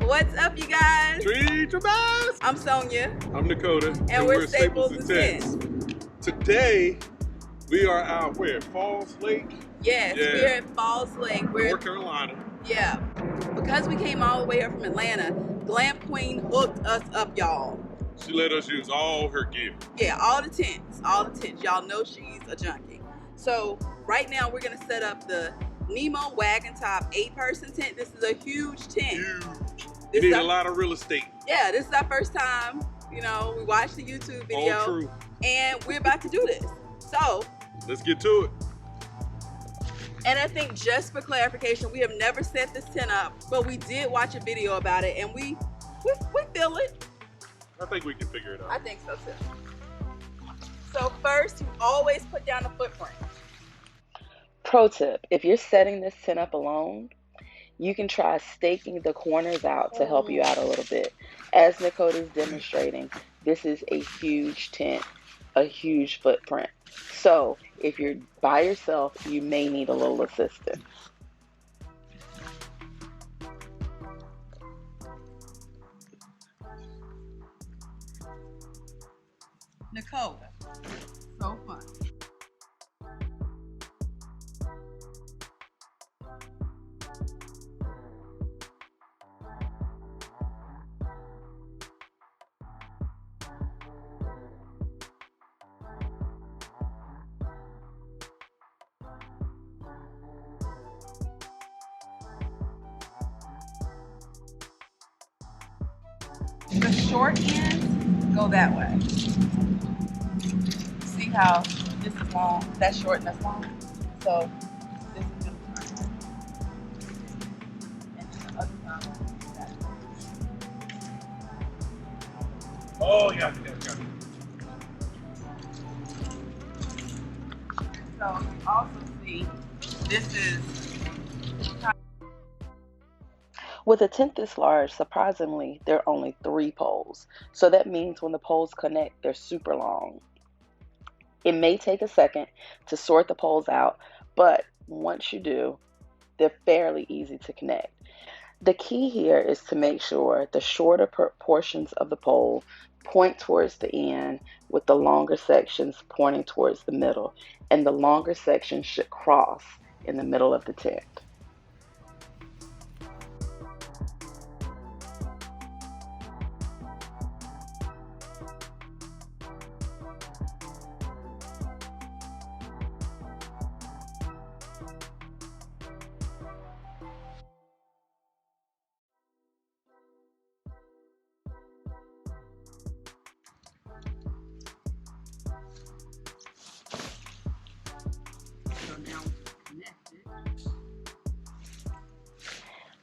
What's up, you guys? Treat your best. I'm Sonia. I'm Dakota. And we're Staples and Tents. Today, we are out where? Falls Lake? Yes, Yeah. we're at Falls Lake. We're North Carolina. Yeah. Because we came all the way up from Atlanta, Glam Queen hooked us up, y'all. She let us use all her gear. Yeah, all the tents. Y'all know she's a junkie. So right now we're gonna set up the Nemo Wagontop 8-person tent. This is a huge tent. Huge. You need a lot of real estate. Yeah, this is our first time. You know, we watched the YouTube video. All true. And we're about to do this. So let's get to it. And I think, just for clarification, we have never set this tent up, but we did watch a video about it, and we feel it. I think we can figure it out. I think so too. So first, you always put down the footprint. Pro tip: if you're setting this tent up alone, you can try staking the corners out to help you out a little bit. As Dakota's demonstrating, this is a huge tent, a huge footprint. So if you're by yourself, you may need a little assistance. Nicole, so fun. The short ends go that way. See how this is long, that's short and that's long? So this is going to turn. And then the other side is that. Oh, yeah. So you also see this is. With a tent this large, surprisingly, there are only 3 poles. So that means when the poles connect, they're super long. It may take a second to sort the poles out, but once you do, they're fairly easy to connect. The key here is to make sure the shorter portions of the pole point towards the end, with the longer sections pointing towards the middle, and the longer sections should cross in the middle of the tent.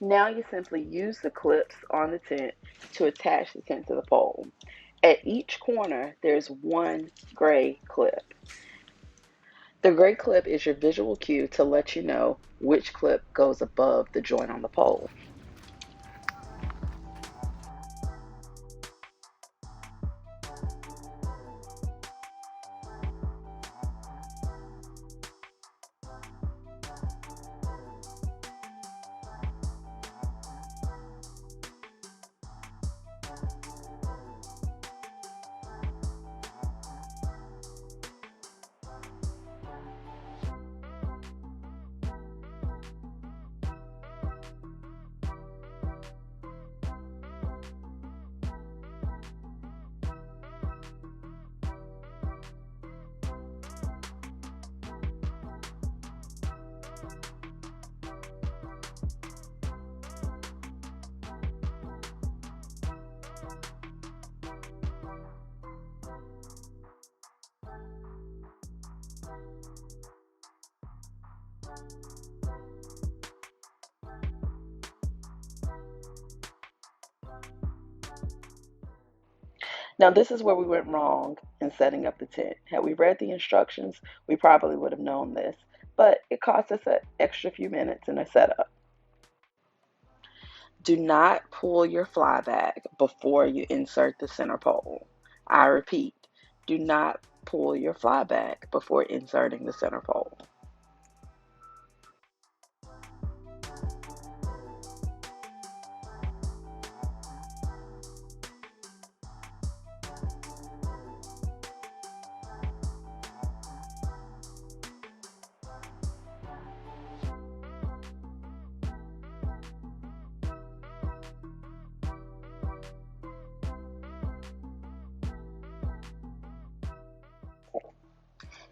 Now you simply use the clips on the tent to attach the tent to the pole. At each corner, there's one gray clip. The gray clip is your visual cue to let you know which clip goes above the joint on the pole. Now this is where we went wrong in setting up the tent. Had we read the instructions, we probably would have known this, but it cost us an extra few minutes in the setup. Do not pull your fly bag before you insert the center pole. I repeat, do not pull your fly bag before inserting the center pole.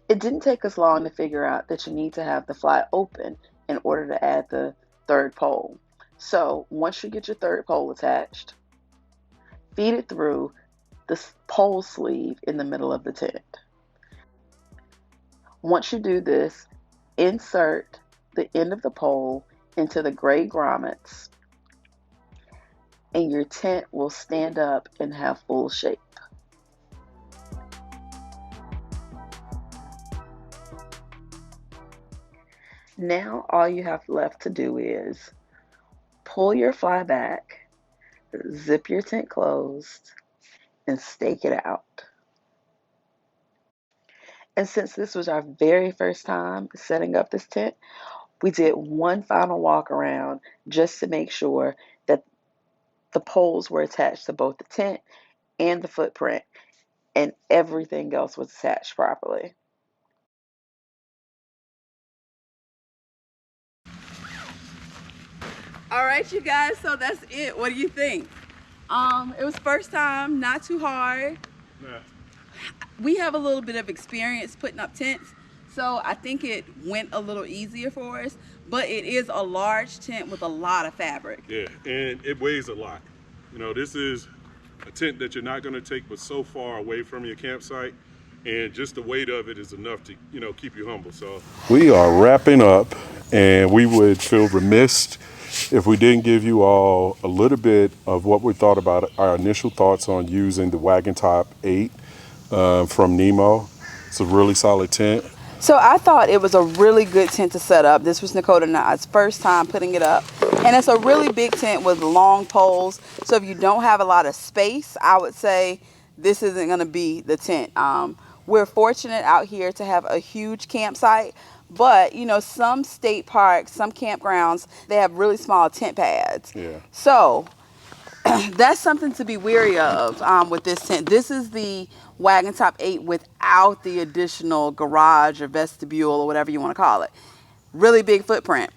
It didn't take us long to figure out that you need to have the fly open in order to add the third pole. So once you get your third pole attached, feed it through the pole sleeve in the middle of the tent. Once you do this, insert the end of the pole into the gray grommets and your tent will stand up and have full shape. Now all you have left to do is pull your fly back, zip your tent closed, and stake it out. And since this was our very first time setting up this tent, we did one final walk around just to make sure that the poles were attached to both the tent and the footprint, and everything else was attached properly. All right, you guys, so that's it. What do you think? It was first time, not too hard. Nah. We have a little bit of experience putting up tents, so I think it went a little easier for us, but it is a large tent with a lot of fabric. Yeah, and it weighs a lot. This is a tent that you're not going to take but so far away from your campsite, and just the weight of it is enough to, keep you humble. So we are wrapping up, and we would feel remiss if we didn't give you all a little bit of what we thought about our initial thoughts on using the Wagontop 8 from Nemo. It's a really solid tent. So I thought it was a really good tent to set up. This was Dakota and I's first time putting it up. And it's a really big tent with long poles. So if you don't have a lot of space, I would say this isn't going to be the tent. We're fortunate out here to have a huge campsite. But, some state parks, some campgrounds, they have really small tent pads. Yeah. So that's something to be wary of with this tent. This is the Wagontop 8 without the additional garage or vestibule or whatever you want to call it. Really big footprint.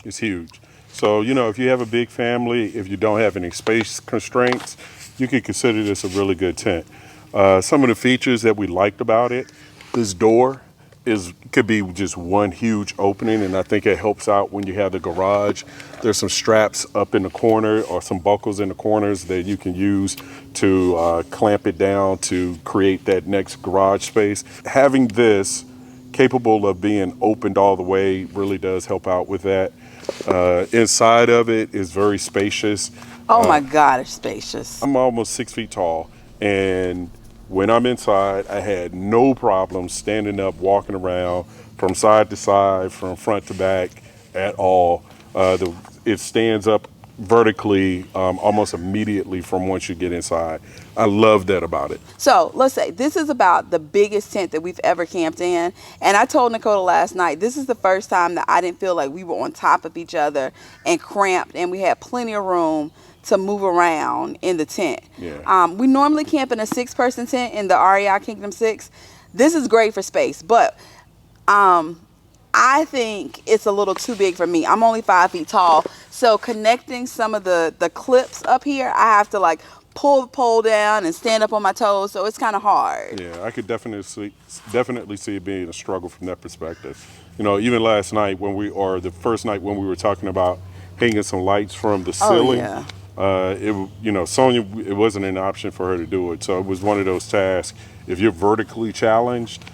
It's huge. So, if you have a big family, if you don't have any space constraints, you can consider this a really good tent. Some of the features that we liked about it, this door could be just one huge opening, and I think it helps out when you have the garage. There's some straps up in the corner or some buckles in the corners that you can use to clamp it down to create that next garage space. Having this capable of being opened all the way really does help out with that. Inside of it is very spacious. Oh my God, it's spacious. I'm almost 6 feet tall, and when I'm inside, I had no problem standing up, walking around from side to side, from front to back at all. It stands up vertically almost immediately from once you get inside. I love that about it. So let's say this is about the biggest tent that we've ever camped in. And I told Dakota last night, this is the first time that I didn't feel like we were on top of each other and cramped, and we had plenty of room to move around in the tent. Yeah. We normally camp in a 6-person tent in the REI Kingdom 6. This is great for space, but I think it's a little too big for me. I'm only 5 feet tall, so connecting some of the clips up here, I have to like pull the pole down and stand up on my toes, so it's kind of hard. Yeah, I could definitely see it being a struggle from that perspective. Even last night or the first night when we were talking about hanging some lights from the ceiling. Yeah. Sonia, it wasn't an option for her to do it. So it was one of those tasks. If you're vertically challenged,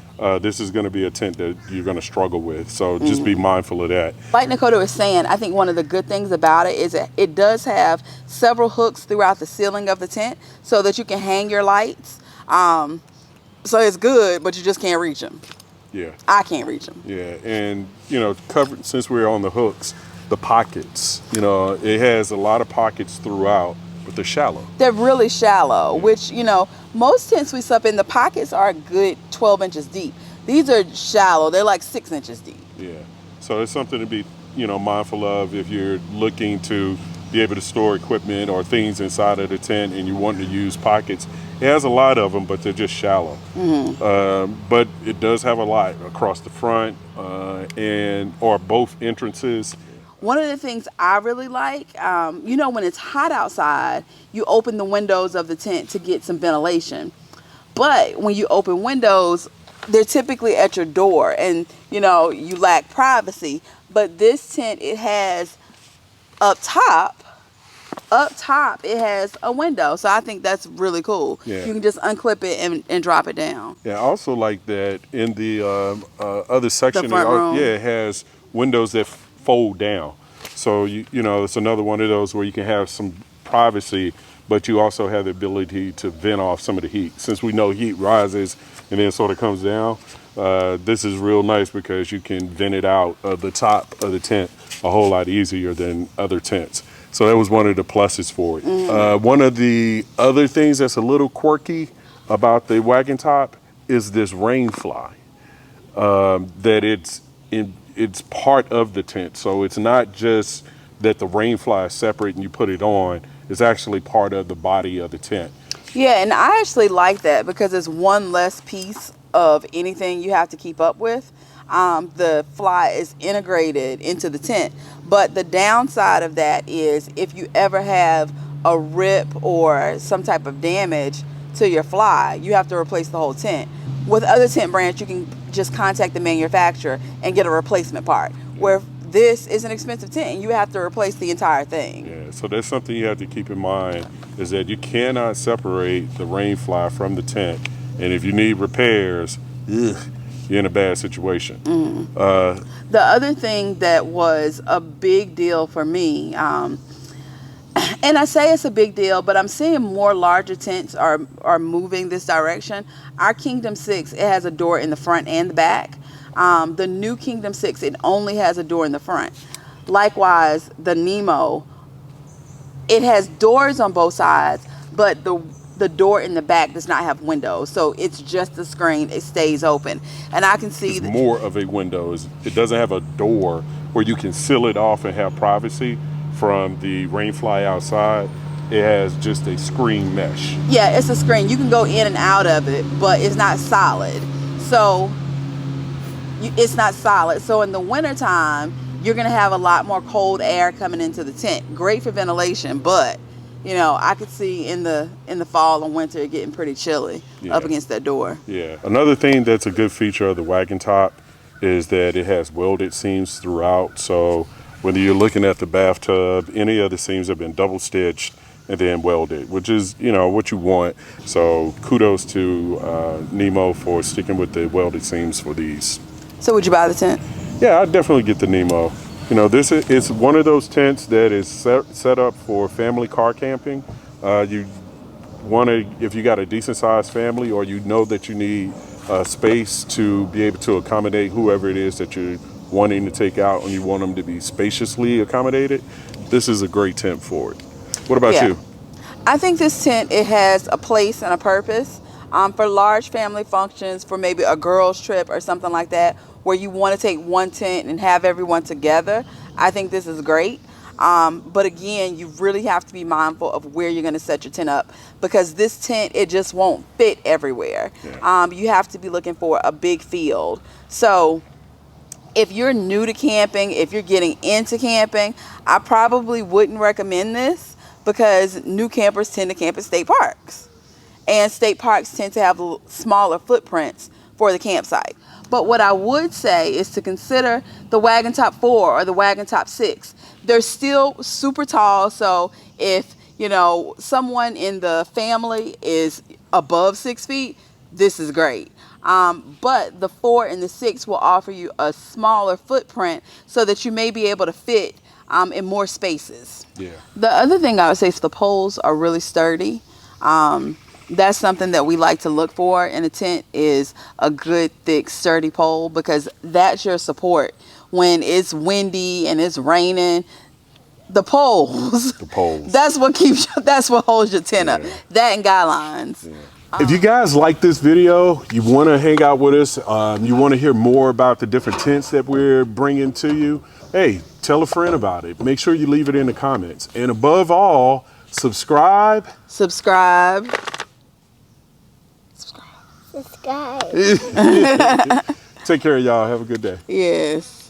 this is going to be a tent that you're going to struggle with. So just be mindful of that. Like Dakota was saying, I think one of the good things about it is that it does have several hooks throughout the ceiling of the tent so that you can hang your lights. So it's good, but you just can't reach them. Yeah. I can't reach them. Yeah, and covered since we're on the hooks, the pockets. It has a lot of pockets throughout, but they're shallow. They're really shallow, which, most tents we slept in, the pockets are a good 12 inches deep. These are shallow. They're like 6 inches deep. Yeah. So it's something to be, mindful of if you're looking to be able to store equipment or things inside of the tent and you want to use pockets. It has a lot of them, but they're just shallow. But it does have a lot across the front or both entrances. One of the things I really like, when it's hot outside, you open the windows of the tent to get some ventilation. But when you open windows, they're typically at your door, and you lack privacy. But this tent, it has up top it has a window, so I think that's really cool. Yeah. You can just unclip it and drop it down. Yeah, I also like that in the other section, front room. it has windows that fold down. So, it's another one of those where you can have some privacy, but you also have the ability to vent off some of the heat. Since we know heat rises and then sort of comes down, this is real nice because you can vent it out of the top of the tent a whole lot easier than other tents. So that was one of the pluses for it. One of the other things that's a little quirky about the Wagontop is this rain fly. That it's part of the tent. So it's not just that the rain fly is separate and you put it on. It's actually part of the body of the tent. Yeah, and I actually like that because it's one less piece of anything you have to keep up with. The fly is integrated into the tent. But the downside of that is if you ever have a rip or some type of damage to your fly, you have to replace the whole tent. With other tent brands, you can just contact the manufacturer and get a replacement part. Where this is an expensive tent and you have to replace the entire thing. Yeah, so that's something you have to keep in mind, is that you cannot separate the rain fly from the tent. And if you need repairs, you're in a bad situation. The other thing that was a big deal for me, and I say it's a big deal, but I'm seeing more larger tents are moving this direction. Our Kingdom 6, it has a door in the front and the back. The new Kingdom 6, it only has a door in the front. Likewise, the Nemo, it has doors on both sides, but the door in the back does not have windows, so it's just the screen. It stays open, and I can see it's more of a window. It doesn't have a door where you can seal it off and have privacy from the rain fly outside. It has just a screen mesh. Yeah, it's a screen. You can go in and out of it, but it's not solid. So it's not solid. So in the wintertime, you're going to have a lot more cold air coming into the tent. Great for ventilation, but I could see in the fall and winter it getting pretty chilly up against that door. Yeah. Another thing that's a good feature of the Wagontop is that it has welded seams throughout. So whether you're looking at the bathtub, any of the seams have been double stitched and then welded, which is, what you want. So kudos to Nemo for sticking with the welded seams for these. So would you buy the tent? Yeah, I'd definitely get the Nemo. This is one of those tents that is set up for family car camping. You want to, if you got a decent sized family, or that you need space to be able to accommodate whoever it is that you're wanting to take out, and you want them to be spaciously accommodated, this is a great tent for it. What about you? I think this tent, it has a place and a purpose. For large family functions, for maybe a girls trip or something like that, where you want to take one tent and have everyone together, I think this is great. But again, you really have to be mindful of where you're going to set your tent up, because this tent, it just won't fit everywhere. Yeah. You have to be looking for a big field. So if you're new to camping, if you're getting into camping, I probably wouldn't recommend this, because new campers tend to camp at state parks. And state parks tend to have smaller footprints for the campsite. But what I would say is to consider the Wagontop 4 or the Wagontop 6. They're still super tall, so if someone in the family is above 6 feet, this is great. But the 4 and the 6 will offer you a smaller footprint so that you may be able to fit in more spaces. Yeah. The other thing I would say is the poles are really sturdy. That's something that we like to look for in a tent, is a good, thick, sturdy pole, because that's your support. When it's windy and it's raining, the poles. That's what holds your tent up. That and guy lines. Yeah. If you guys like this video, you want to hang out with us, you want to hear more about the different tents that we're bringing to you, hey, tell a friend about it. Make sure you leave it in the comments. And above all, subscribe. Subscribe. Take care, y'all. Have a good day. Yes.